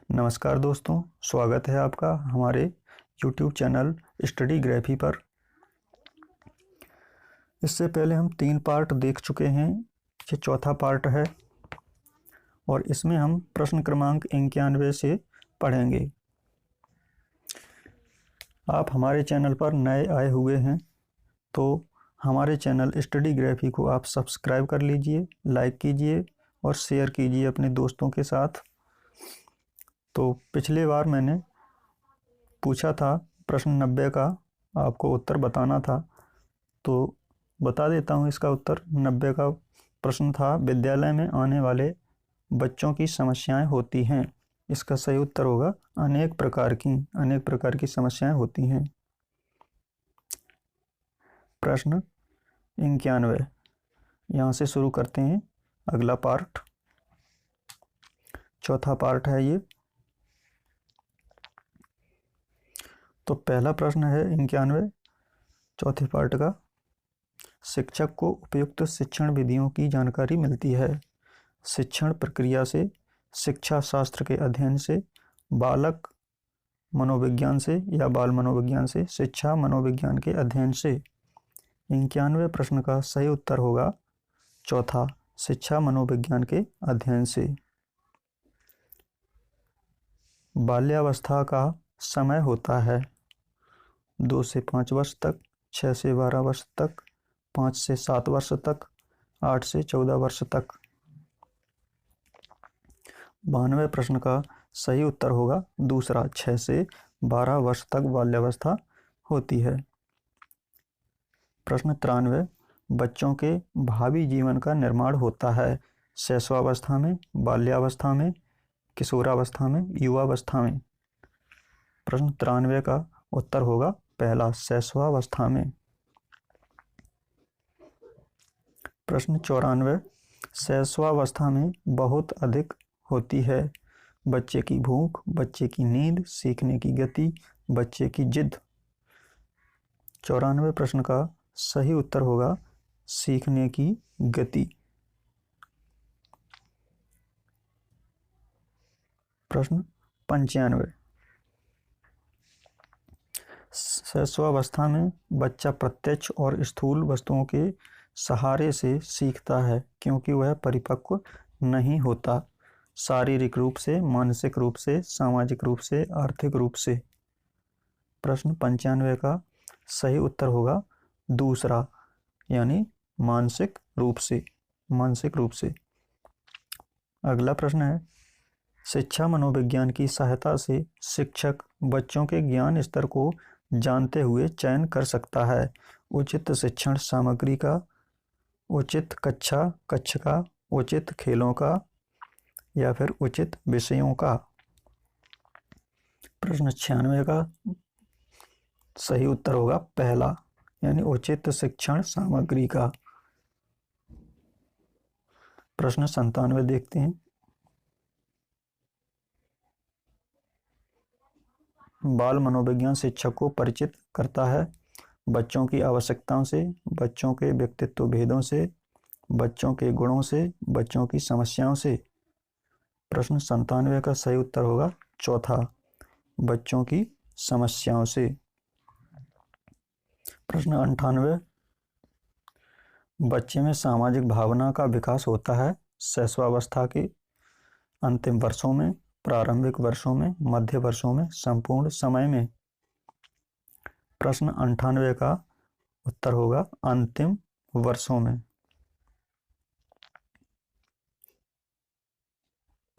नमस्कार दोस्तों, स्वागत है आपका हमारे YouTube चैनल स्टडी ग्राफी पर। इससे पहले हम 3 पार्ट देख चुके हैं। ये चौथा पार्ट है और इसमें हम प्रश्न क्रमांक 91 से पढ़ेंगे। आप हमारे चैनल पर नए आए हुए हैं तो हमारे चैनल स्टडी ग्राफी को आप सब्सक्राइब कर लीजिए, लाइक कीजिए और शेयर कीजिए अपने दोस्तों के साथ। तो पिछले बार मैंने पूछा था प्रश्न 90 का, आपको उत्तर बताना था, तो बता देता हूँ इसका उत्तर। 90 का प्रश्न था, विद्यालय में आने वाले बच्चों की समस्याएं होती हैं। इसका सही उत्तर होगा अनेक प्रकार की समस्याएं होती हैं। प्रश्न 91 यहाँ से शुरू करते हैं। अगला पार्ट, चौथा पार्ट है ये। तो पहला प्रश्न है 91 चौथे पार्ट का। शिक्षक को उपयुक्त शिक्षण विधियों की जानकारी मिलती है। शिक्षण प्रक्रिया से, शिक्षा शास्त्र के अध्ययन से, बालक मनोविज्ञान से या बाल मनोविज्ञान से, शिक्षा मनोविज्ञान के अध्ययन से। 91 प्रश्न का सही उत्तर होगा चौथा, शिक्षा मनोविज्ञान के अध्ययन से। बाल्यावस्था का समय होता है 2 से 5 वर्ष तक, 6 से 12 वर्ष तक, 5 से 7 वर्ष तक, 8 से 14 वर्ष तक। 92 प्रश्न का सही उत्तर होगा दूसरा, 6 से 12 वर्ष तक बाल्यावस्था होती है। प्रश्न 93 बच्चों के भावी जीवन का निर्माण होता है शैशवावस्था में, बाल्यावस्था में, किशोरावस्था में, युवावस्था में। प्रश्न 93 का उत्तर होगा पहला, शैशवावस्था में। प्रश्न 94 शैशवावस्था में बहुत अधिक होती है बच्चे की भूख, बच्चे की नींद, सीखने की गति, बच्चे की जिद। 94 प्रश्न का सही उत्तर होगा सीखने की गति। प्रश्न 95 शैशवावस्था में बच्चा प्रत्यक्ष और स्थूल वस्तुओं के सहारे से सीखता है क्योंकि वह परिपक्व नहीं होता, शारीरिक रूप से, मानसिक रूप से, सामाजिक रूप से, आर्थिक रूप से। प्रश्न 95 का सही उत्तर होगा दूसरा, यानी मानसिक रूप से। अगला प्रश्न है, शिक्षा मनोविज्ञान की सहायता से शिक्षक बच्चों के ज्ञान स्तर को जानते हुए चयन कर सकता है उचित शिक्षण सामग्री का, उचित कक्ष का, उचित खेलों का या फिर उचित विषयों का। प्रश्न 96 का सही उत्तर होगा पहला, यानी उचित शिक्षण सामग्री का। प्रश्न 97 देखते हैं। बाल मनोविज्ञान शिक्षक को परिचित करता है बच्चों की आवश्यकताओं से, बच्चों के व्यक्तित्व भेदों से, बच्चों के गुणों से, बच्चों की समस्याओं से। प्रश्न 97 का सही उत्तर होगा चौथा, बच्चों की समस्याओं से। प्रश्न 98 बच्चे में सामाजिक भावना का विकास होता है शैशवावस्था के अंतिम वर्षों में, प्रारंभिक वर्षों में, मध्य वर्षों में, संपूर्ण समय में। प्रश्न 98 का उत्तर होगा अंतिम वर्षों में।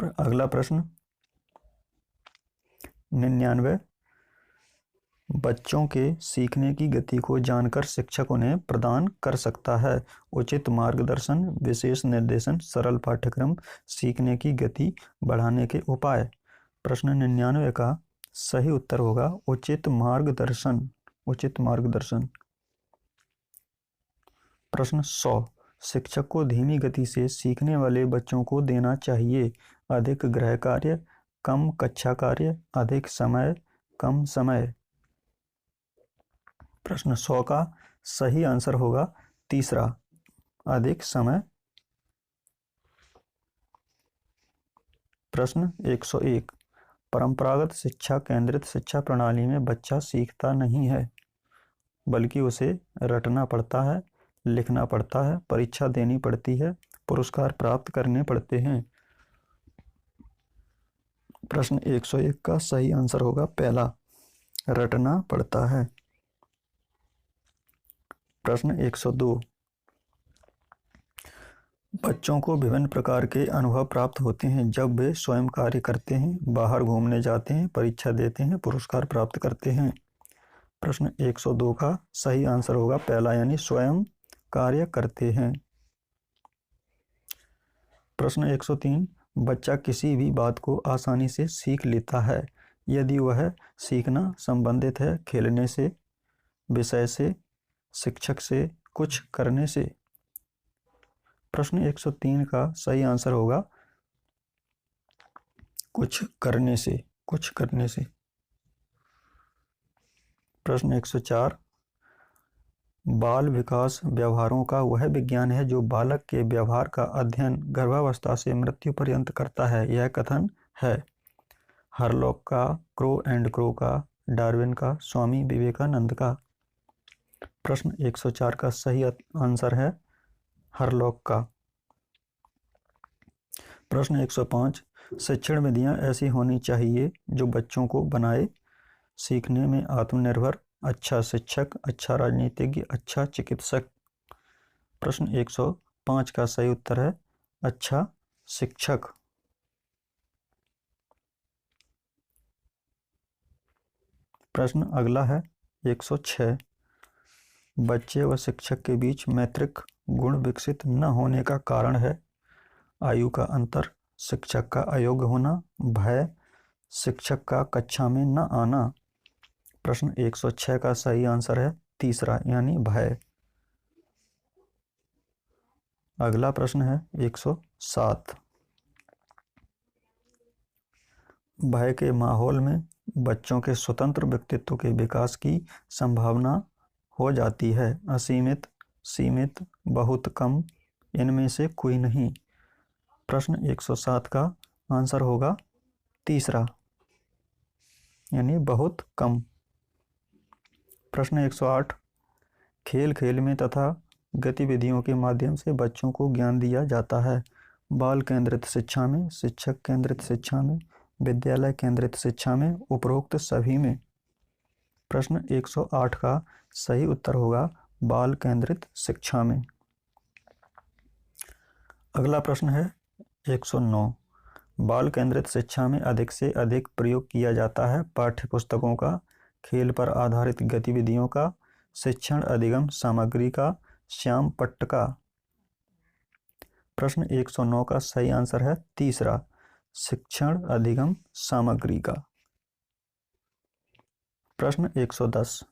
अगला प्रश्न 99 बच्चों के सीखने की गति को जानकर शिक्षक उन्हें प्रदान कर सकता है उचित मार्गदर्शन, विशेष निर्देशन, सरल पाठ्यक्रम, सीखने की गति बढ़ाने के उपाय। प्रश्न 99 का सही उत्तर होगा उचित मार्गदर्शन। प्रश्न 100 शिक्षक को धीमी गति से सीखने वाले बच्चों को देना चाहिए अधिक गृह कार्य, कम कक्षा कार्य, अधिक समय, कम समय। प्रश्न 100 का सही आंसर होगा तीसरा, अधिक समय। प्रश्न 101 परंपरागत शिक्षा केंद्रित शिक्षा प्रणाली में बच्चा सीखता नहीं है, बल्कि उसे रटना पड़ता है, लिखना पड़ता है, परीक्षा देनी पड़ती है, पुरस्कार प्राप्त करने पड़ते हैं। प्रश्न 101 का सही आंसर होगा पहला, रटना पड़ता है। प्रश्न 102, बच्चों को विभिन्न प्रकार के अनुभव प्राप्त होते हैं जब वे स्वयं कार्य करते हैं, बाहर घूमने जाते हैं, परीक्षा देते हैं, पुरस्कार प्राप्त करते हैं। प्रश्न 102 का सही आंसर होगा पहला, यानी स्वयं कार्य करते हैं। प्रश्न 103, बच्चा किसी भी बात को आसानी से सीख लेता है यदि वह सीखना संबंधित है खेलने से, विषय से, शिक्षक से, कुछ करने से। प्रश्न 103 का सही आंसर होगा कुछ करने से, कुछ करने से। प्रश्न 104, बाल विकास व्यवहारों का वह विज्ञान है जो बालक के व्यवहार का अध्ययन गर्भावस्था से मृत्यु पर्यंत करता है। यह कथन है हरलॉक का, क्रो एंड क्रो का, डार्विन का, स्वामी विवेकानंद का। प्रश्न 104 का सही आंसर है हरलॉक का। प्रश्न 105, शिक्षण विधियां ऐसी होनी चाहिए जो बच्चों को बनाए सीखने में आत्मनिर्भर, अच्छा शिक्षक, अच्छा राजनीतिज्ञ, अच्छा चिकित्सक। प्रश्न 105 का सही उत्तर है अच्छा शिक्षक। प्रश्न अगला है 106, बच्चे व शिक्षक के बीच मैत्रिक गुण विकसित न होने का कारण है आयु का अंतर, शिक्षक का अयोग्य होना, भय, शिक्षक का कक्षा में न आना। प्रश्न 106 का सही आंसर है तीसरा, यानी भय। अगला प्रश्न है 107, भय के माहौल में बच्चों के स्वतंत्र व्यक्तित्व के विकास की संभावना हो जाती है। असीमित, सीमित, बहुत कम, इनमें से कोई नहीं। प्रश्न 107 का आंसर होगा तीसरा, यानी बहुत कम। प्रश्न 108, खेल खेल में तथा गतिविधियों के माध्यम से बच्चों को ज्ञान दिया जाता है। बाल केंद्रित शिक्षा में, शिक्षक केंद्रित शिक्षा में, विद्यालय केंद्रित शिक्षा में, उपरोक्त सभी में। प्रश्न 108 का सही उत्तर होगा बाल केंद्रित शिक्षा में। अगला प्रश्न है 109, बाल केंद्रित शिक्षा में अधिक से अधिक प्रयोग किया जाता है पाठ्य पुस्तकों का, खेल पर आधारित गतिविधियों का, शिक्षण अधिगम सामग्री का, श्याम पट्ट का। प्रश्न 109 का सही आंसर है तीसरा, शिक्षण अधिगम सामग्री का। प्रश्न 110,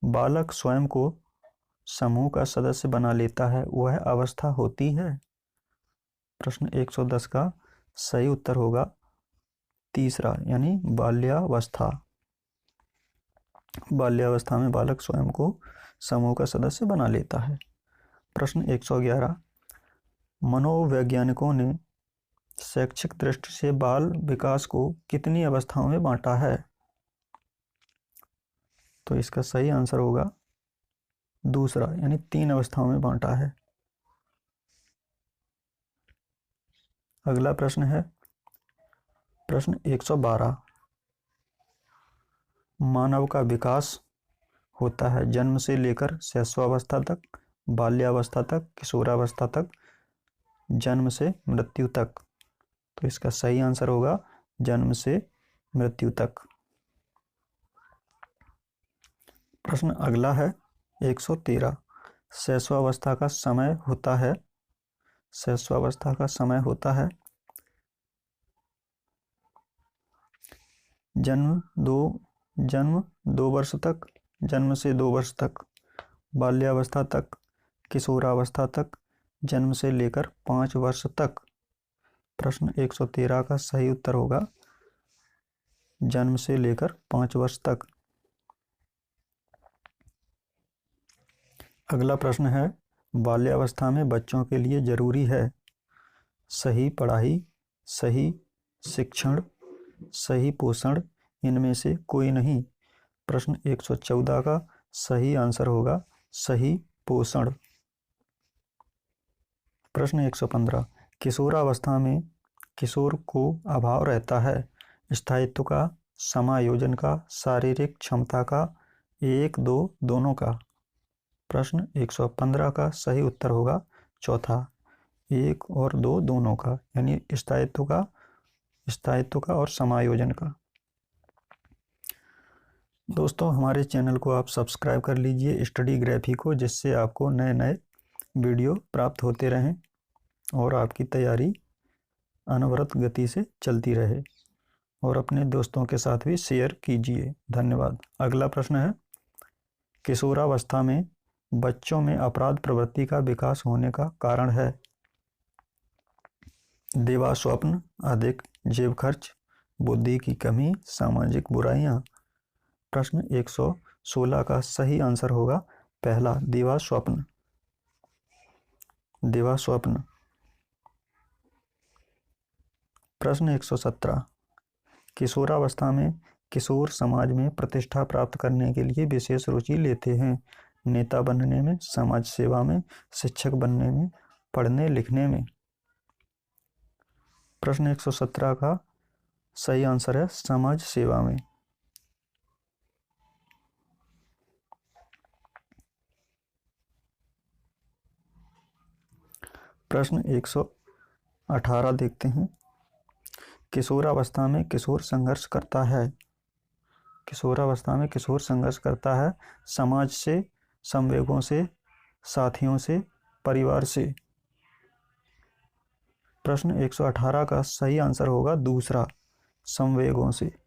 बालक स्वयं को समूह का सदस्य बना लेता है, वह अवस्था होती है। प्रश्न 110 का सही उत्तर होगा तीसरा, यानी बाल्यावस्था। बाल्यावस्था में बालक स्वयं को समूह का सदस्य बना लेता है। प्रश्न 111, मनोवैज्ञानिकों ने शैक्षिक दृष्टि से बाल विकास को कितनी अवस्थाओं में बांटा है? तो इसका सही आंसर होगा दूसरा, यानी 3 अवस्थाओं में बांटा है। अगला प्रश्न है प्रश्न 112, मानव का विकास होता है जन्म से लेकर शैशवावस्था तक, बाल्यावस्था तक, किशोरावस्था तक, जन्म से मृत्यु तक। तो इसका सही आंसर होगा जन्म से मृत्यु तक। प्रश्न अगला है 113, शैशवावस्था का समय होता है, शैशवावस्था का समय होता है जन्म 2 वर्ष तक, जन्म से 2 वर्ष तक, बाल्यावस्था तक, किशोरावस्था तक, जन्म से लेकर 5 वर्ष तक। प्रश्न 113 का सही उत्तर होगा जन्म से लेकर 5 वर्ष तक। अगला प्रश्न है, बाल्यावस्था में बच्चों के लिए जरूरी है सही पढ़ाई, सही शिक्षण, सही पोषण इनमें से कोई नहीं। प्रश्न 114 का सही आंसर होगा सही पोषण। प्रश्न 115, किशोरावस्था में किशोर को अभाव रहता है स्थायित्व का, समायोजन का, शारीरिक क्षमता का, 1, 2 दोनों का। प्रश्न 115 का सही उत्तर होगा चौथा, 1 और 2 दोनों का, यानी स्थायित्व का और समायोजन का। दोस्तों हमारे चैनल को आप सब्सक्राइब कर लीजिए स्टडी ग्राफी को, जिससे आपको नए नए वीडियो प्राप्त होते रहें और आपकी तैयारी अनवरत गति से चलती रहे, और अपने दोस्तों के साथ भी शेयर कीजिए। धन्यवाद। अगला प्रश्न है, किशोरावस्था में बच्चों में अपराध प्रवृत्ति का विकास होने का कारण है दिवास्वप्न, अधिक जेब खर्च, बुद्धि की कमी, सामाजिक बुराइयां। प्रश्न 116 का सही आंसर होगा पहला, दिवास्वप्न। प्रश्न 117, किशोरावस्था में किशोर समाज में प्रतिष्ठा प्राप्त करने के लिए विशेष रुचि लेते हैं, नेता बनने में, समाज सेवा में, शिक्षक बनने में, पढ़ने लिखने में। प्रश्न 117 का सही आंसर है समाज सेवा में। प्रश्न 118 देखते हैं, किशोरावस्था में किशोर संघर्ष करता है समाज से, संवेगों से, साथियों से, परिवार से। प्रश्न 118 का सही आंसर होगा दूसरा, संवेगों से।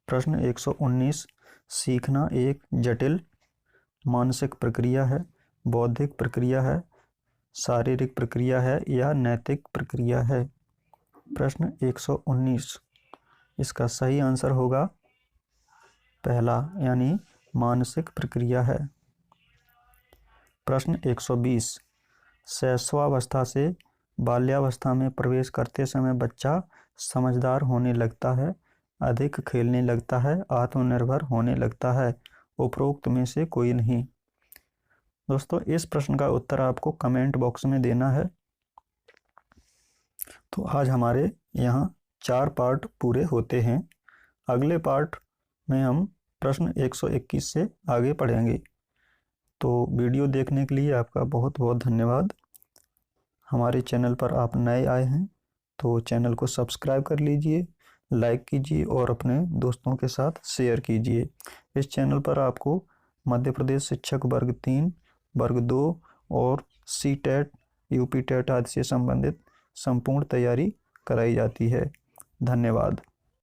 प्रश्न 119, सीखना एक जटिल मानसिक प्रक्रिया है, बौद्धिक प्रक्रिया है, शारीरिक प्रक्रिया है या नैतिक प्रक्रिया है। प्रश्न 119, इसका सही आंसर होगा पहला, यानी मानसिक प्रक्रिया है। प्रश्न 120, शैशवावस्था से बाल्यावस्था में प्रवेश करते समय बच्चा समझदार होने लगता है, अधिक खेलने लगता है, आत्मनिर्भर होने लगता है, उपरोक्त में से कोई नहीं। दोस्तों इस प्रश्न का उत्तर आपको कमेंट बॉक्स में देना है। तो आज हमारे यहाँ 4 पार्ट पूरे होते हैं। अगले पार्ट में हम प्रश्न 121 से आगे पढ़ेंगे। तो वीडियो देखने के लिए आपका बहुत बहुत धन्यवाद। हमारे चैनल पर आप नए आए हैं तो चैनल को सब्सक्राइब कर लीजिए, लाइक कीजिए और अपने दोस्तों के साथ शेयर कीजिए। इस चैनल पर आपको मध्य प्रदेश शिक्षक वर्ग 3, वर्ग 2 और सी-टेट, यूपी-टेट आदि से संबंधित संपूर्ण तैयारी कराई जाती है। धन्यवाद।